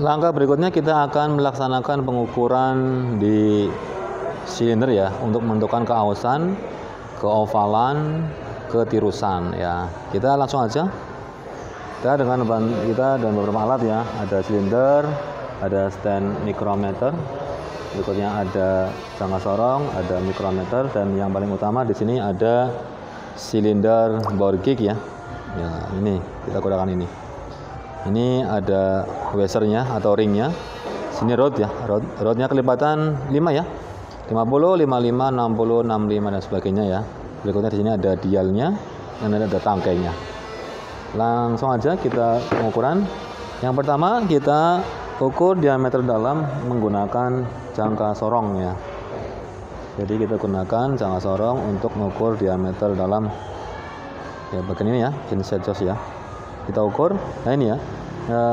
Langkah berikutnya kita akan melaksanakan pengukuran di silinder ya, untuk menentukan keausan, keovalan, ketirusan ya. Kita langsung aja. Kita dengan beberapa alat ya, ada silinder, ada stand mikrometer, berikutnya ada jangka sorong, ada mikrometer, dan yang paling utama di sini ada silinder bore gig ya. Ya, ini kita gunakan ini. Ini ada washernya atau ringnya. Sini rod ya, rodnya kelipatan 5 ya. 50, 55, 60, 65 dan sebagainya ya. Berikutnya di sini ada dialnya dan ada tangkainya. Langsung aja kita pengukuran. Yang pertama kita ukur diameter dalam menggunakan jangka sorong ya. Jadi kita gunakan jangka sorong untuk mengukur diameter dalam ya, bagian ini ya, inside joist ya. Kita ukur. Nah ini ya,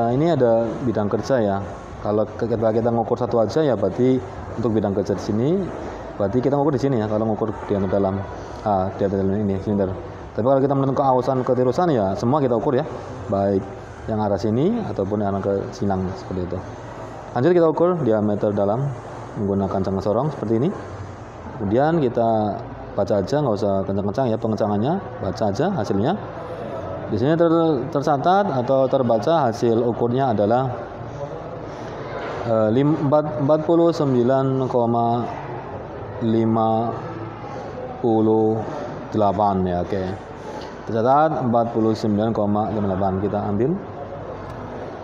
ini ada bidang kerja ya. Kalau kita ngukur satu aja ya, berarti untuk bidang kerja di sini berarti kita ngukur di sini ya. Kalau ngukur diameter dalam diameter dalam ini silinder. Tapi kalau kita menentukan keausan ketirusan ya semua kita ukur ya, baik yang arah sini ataupun yang arah ke sinang seperti itu. Lanjut kita ukur diameter dalam menggunakan jangka sorong seperti ini. Kemudian kita baca aja, nggak usah kencang-kencang ya pengencangannya, baca aja hasilnya. Di sini tercatat atau terbaca hasil ukurnya adalah 49,58 ya, oke. Tercatat 49,58. Kita ambil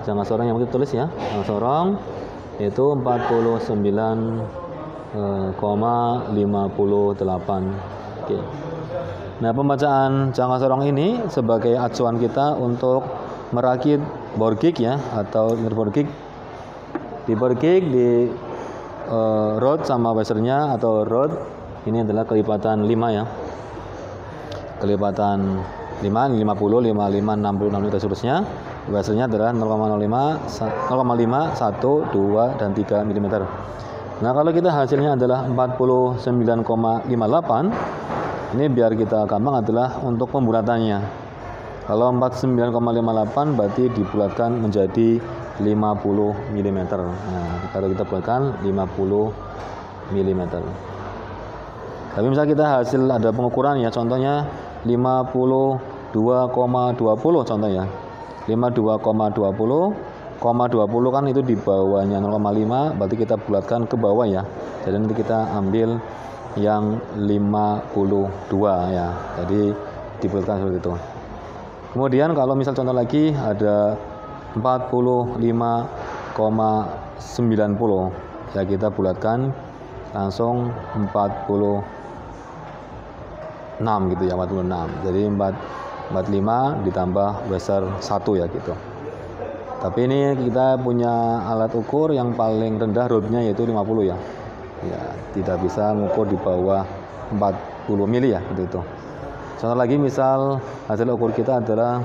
jangka sorong yang kita tulis ya. Jangka sorong itu 49,58. Oke. Nah, pembacaan jangka sorong ini sebagai acuan kita untuk merakit bore gig ya, atau bore gig. Di bore gig di rod sama washernya atau rod ini adalah kelipatan 5 ya. Kelipatan 5, 50, 55, 60 dan seterusnya. Washernya adalah 0,05, 0,5, 1, 2 dan 3 mm. Nah, kalau kita hasilnya adalah 49,58, ini biar kita gampang adalah untuk pembulatannya. Kalau 49,58 berarti dibulatkan menjadi 50 mm. Nah, kalau kita bulatkan 50 mm. Tapi misalnya kita hasil ada pengukuran ya, contohnya 52,20 contohnya. 52,20 kan itu di bawahnya 0,5, berarti kita bulatkan ke bawah ya. Jadi nanti kita ambil yang 52 ya, jadi dibulatkan seperti itu. Kemudian kalau misal contoh lagi ada 45,90 ya, kita bulatkan langsung 46 gitu ya, 46. Jadi 45 ditambah washer 1 ya gitu. Tapi ini kita punya alat ukur yang paling rendah rodnya yaitu 50 ya. Ya, tidak bisa mengukur di bawah 40 mili ya gitu. Contoh lagi misal hasil ukur kita adalah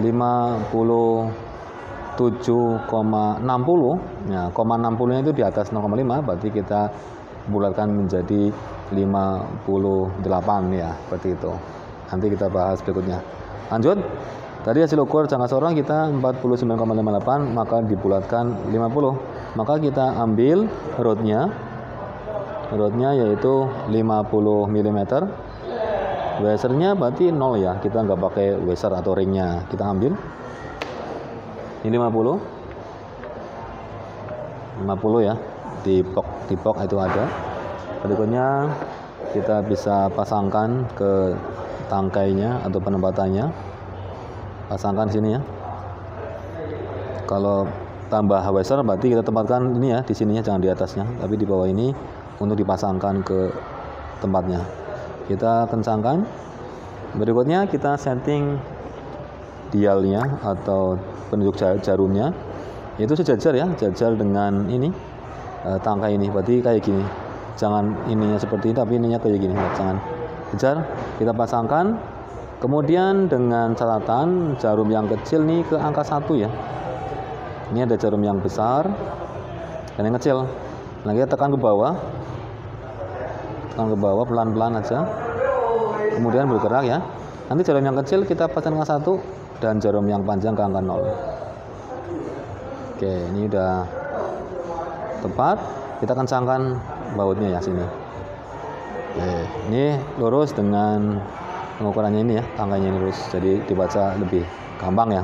57,60 ya, 60 nya itu di atas 0,5, berarti kita bulatkan menjadi 58 ya, seperti itu. Nanti kita bahas berikutnya. Lanjut. Tadi hasil ukur jangka sorong kita 49,58, maka dibulatkan 50. Maka kita ambil rodnya yaitu 50 mm. Washernya berarti 0 ya, kita nggak pakai washer atau ringnya, kita ambil ini 50 ya, di box itu ada. Berikutnya kita bisa pasangkan ke tangkainya atau penempatannya, pasangkan sini ya. Kalau tambah washer berarti kita tempatkan ini ya, di sininya jangan di atasnya, tapi di bawah ini untuk dipasangkan ke tempatnya. Kita kencangkan. Berikutnya kita setting dialnya atau penunjuk jarumnya, itu sejajar ya, jajar dengan ini tangkai ini, berarti kayak gini. Jangan ininya seperti ini, tapi ininya kayak gini, jangan kejar. Kita pasangkan. Kemudian dengan catatan jarum yang kecil nih ke angka 1 ya. Ini ada jarum yang besar dan yang kecil. Nah, kita tekan ke bawah pelan-pelan aja, kemudian bergerak ya. Nanti jarum yang kecil kita pasang ke 1 dan jarum yang panjang ke angka 0. Oke, ini udah tepat. Kita kencangkan bautnya ya sini. Oke, ini lurus dengan pengukurannya ini ya, angkanya ini lurus, jadi dibaca lebih gampang ya.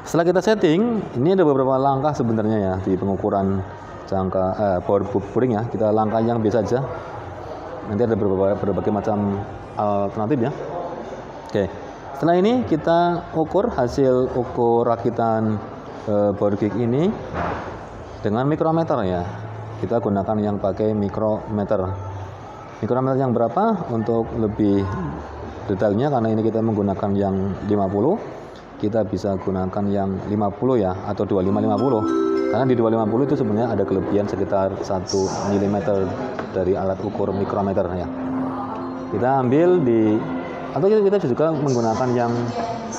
Setelah kita setting, ini ada beberapa langkah sebenarnya ya di pengukuran jangka power buring ya. Kita langkah yang biasa aja. Nanti ada berbagai macam alternatif ya. Oke, setelah ini kita ukur hasil ukur rakitan power gig ini dengan mikrometer ya. Kita gunakan yang pakai mikrometer. Mikrometer yang berapa? Untuk lebih detailnya, karena ini kita menggunakan yang 50, kita bisa gunakan yang 50 ya, atau 2550. Karena di 250 itu sebenarnya ada kelebihan sekitar 1 mm dari alat ukur mikrometer ya. Kita ambil di, atau kita juga menggunakan yang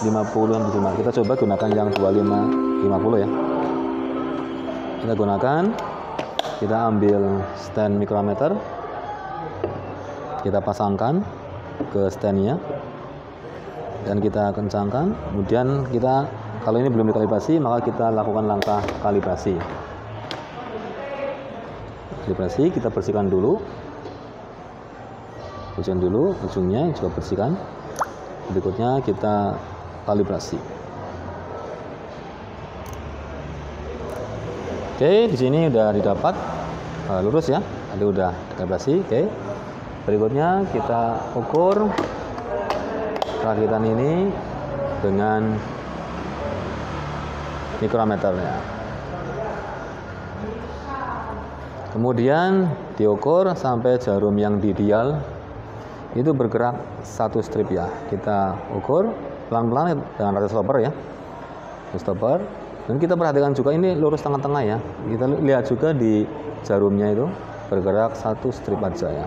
50 dan 25. Kita coba gunakan yang 2550 ya. Kita gunakan, kita ambil stand mikrometer, kita pasangkan ke standnya dan kita kencangkan. Kemudian kita, kalau ini belum dikalibrasi, maka kita lakukan langkah kalibrasi. Kalibrasi kita bersihkan dulu, ujungnya juga bersihkan. Berikutnya kita kalibrasi. Oke, di sini udah didapat lurus ya, tadi udah dikalibrasi. Oke, berikutnya kita ukur rakitan ini dengan mikrometernya. Kemudian diukur sampai jarum yang di dial itu bergerak 1 strip ya. Kita ukur pelan-pelan dengan rate stopper ya. Stopper. Dan kita perhatikan juga ini lurus tengah-tengah ya. Kita lihat juga di jarumnya itu bergerak 1 strip aja ya.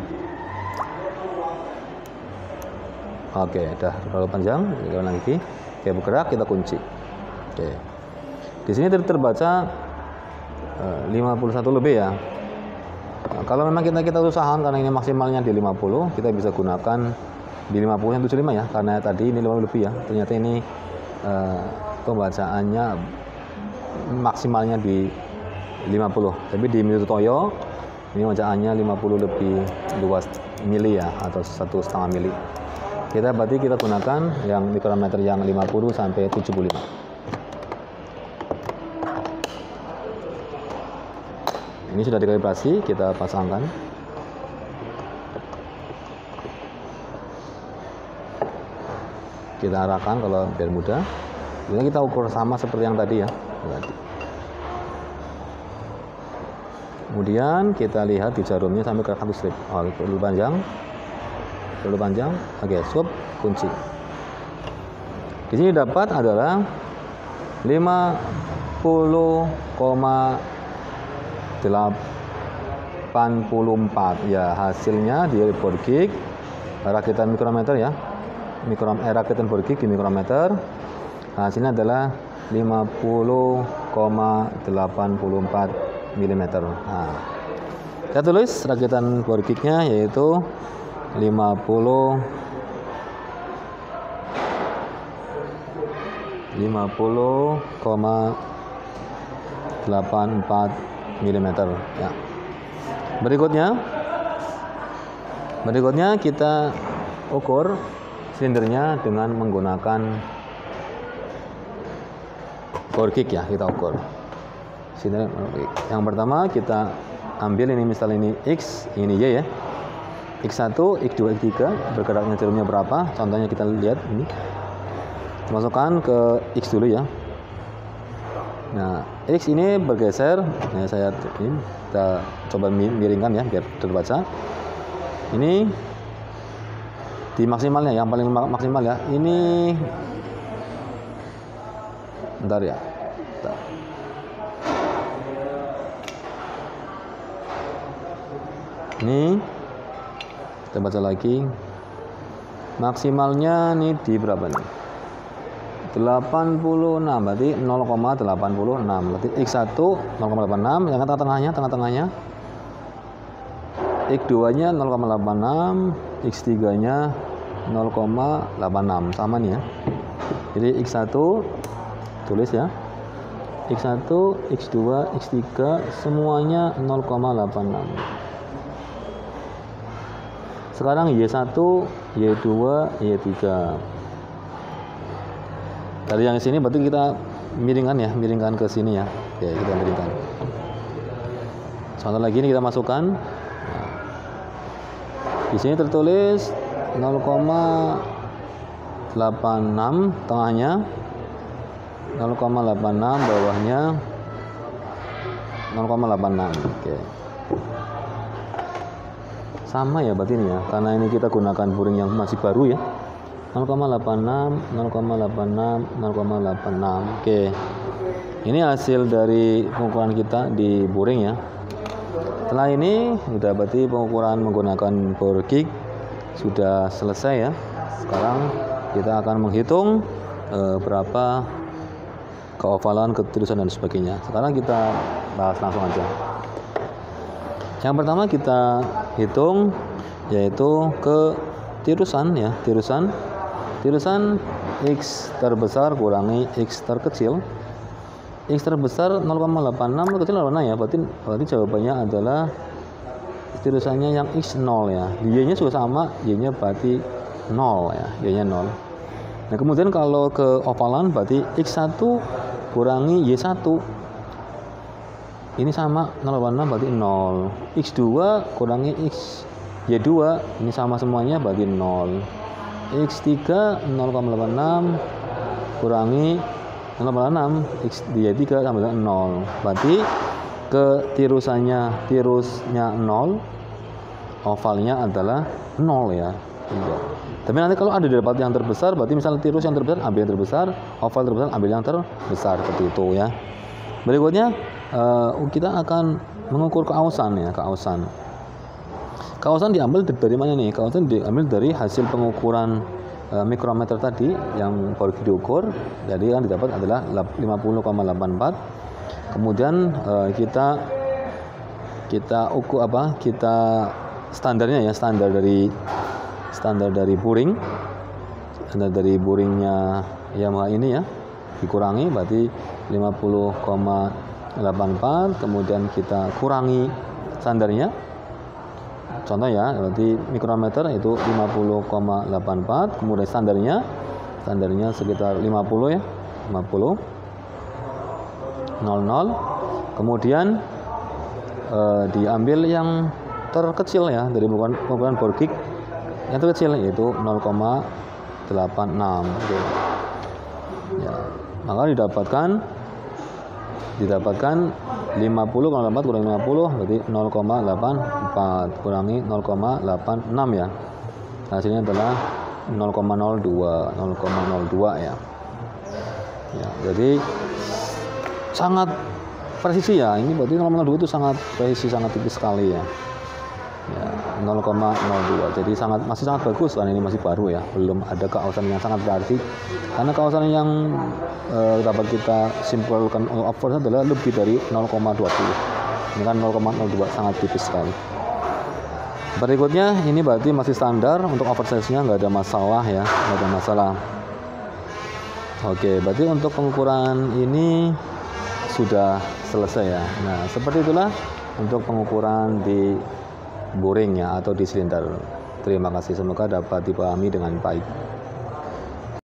Oke, udah terlalu panjang, kita lagi. Oke, bergerak, kita kunci. Oke. Di sini terbaca 51 lebih ya. Nah, kalau memang kita usahakan karena ini maksimalnya di 50, kita bisa gunakan di 50 yang 75 ya, karena tadi ini 50 lebih ya. Ternyata ini pembacaannya maksimalnya di 50. Tapi di Mitutoyo Toyo ini bacaannya 50 lebih 2 mili ya, atau 1,5 mili. Kita berarti kita gunakan yang mikrometer yang 50 sampai 75. Ini sudah dikalibrasi, kita pasangkan. Kita arahkan kalau biar mudah. Ini kita ukur sama seperti yang tadi ya. Kemudian kita lihat di jarumnya sampai ke 1 strip. Oh, terlalu panjang. Oke, stop, kunci. Di sini dapat adalah 50,84 ya, hasilnya di power gig rakitan mikrometer ya. Rakitan power gig di mikrometer hasilnya adalah 50,84 mm. Nah, kita tulis rakitan power gig-nya yaitu 50,84 mm ya. Berikutnya kita ukur silindernya dengan menggunakan power gig ya. Kita ukur silinder. Yang pertama kita ambil ini, misal ini X, ini Y ya. X1, X2, X3, bergeraknya jarumnya berapa? Contohnya kita lihat ini. Masukkan ke X dulu ya. Nah, X ini bergeser. Nah, kita coba miringkan ya biar terbaca. Ini di maksimalnya, yang paling maksimal ya. Ini bentar ya. Ini kita baca lagi, maksimalnya nih di berapa nih? 86, berarti 0,86. Berarti X1 0,86, yang tengah-tengahnya. X2-nya 0,86, X3-nya 0,86, sama nih ya. Jadi X1 tulis ya, X1, X2, X3 semuanya 0,86. Sekarang Y1, Y2, Y3. Dari yang sini berarti kita miringkan ke sini ya. Oke, kita miringkan. Contoh lagi ini kita masukkan. Di sini tertulis 0,86 tengahnya, 0,86 bawahnya 0,86. Oke. Sama ya berarti ini ya, karena ini kita gunakan boring yang masih baru ya. 0,86, 0,86, 0,86. Oke. Ini hasil dari pengukuran kita di boring ya. Setelah ini sudah berarti pengukuran menggunakan bore gig sudah selesai ya. Sekarang kita akan menghitung berapa keovalan, ketirusan dan sebagainya. Sekarang kita bahas langsung aja. Yang pertama kita hitung yaitu ketirusan ya, tirusan X terbesar kurangi X terkecil. X terbesar 0,86, kecil 0,6 ya. Berarti jawabannya adalah tirusannya yang X 0 ya. Y-nya juga sama, Y-nya berarti 0 ya, Y-nya 0. Nah, kemudian kalau ke ovalan berarti X1 kurangi Y1. Ini sama 0,86 berarti 0. X2 kurangi Y2, ini sama semuanya berarti 0. X3 0,86 kurangi 0,86 X Y3 sama dengan 0. Berarti tirusnya 0, ovalnya adalah 0 ya. Tapi nanti kalau ada dapat yang terbesar, berarti misalnya tirus yang terbesar ambil yang terbesar, oval terbesar ambil yang terbesar, seperti itu ya. Berikutnya kita akan mengukur keausan ya, keausan. Keausan diambil dari mana nih? Keausan diambil dari hasil pengukuran mikrometer tadi yang baru diukur. Jadi yang didapat adalah 50,84. Kemudian kita ukur kita standarnya ya, standar dari boring. Standar dari boringnya Yamaha ini ya, dikurangi berarti 50,84, kemudian kita kurangi standarnya. Contoh ya, berarti mikrometer itu 50,84, kemudian standarnya sekitar 50 ya, 50 00. Kemudian diambil yang terkecil ya dari pengukuran bore gig yang terkecil yaitu 0,86 gitu. Ya, maka didapatkan 50,84 kurangi 50 berarti 0,84 kurangi 0,86 ya. Hasilnya adalah 0,02 ya. Ya, jadi sangat presisi ya. Ini berarti 0,02 itu sangat presisi, sangat tipis sekali ya. Ya, 0,02. Jadi masih sangat bagus karena ini masih baru ya. Belum ada keausan yang sangat berarti. Karena keausan yang dapat kita simpulkan over adalah lebih dari 0,20. Ini kan 0,02, sangat tipis sekali. Berikutnya ini berarti masih standar untuk oversize-nya, nggak ada masalah ya, nggak ada masalah. Oke, berarti untuk pengukuran ini sudah selesai ya. Nah, seperti itulah untuk pengukuran di boring ya atau di silinder. Terima kasih, semoga dapat dipahami dengan baik.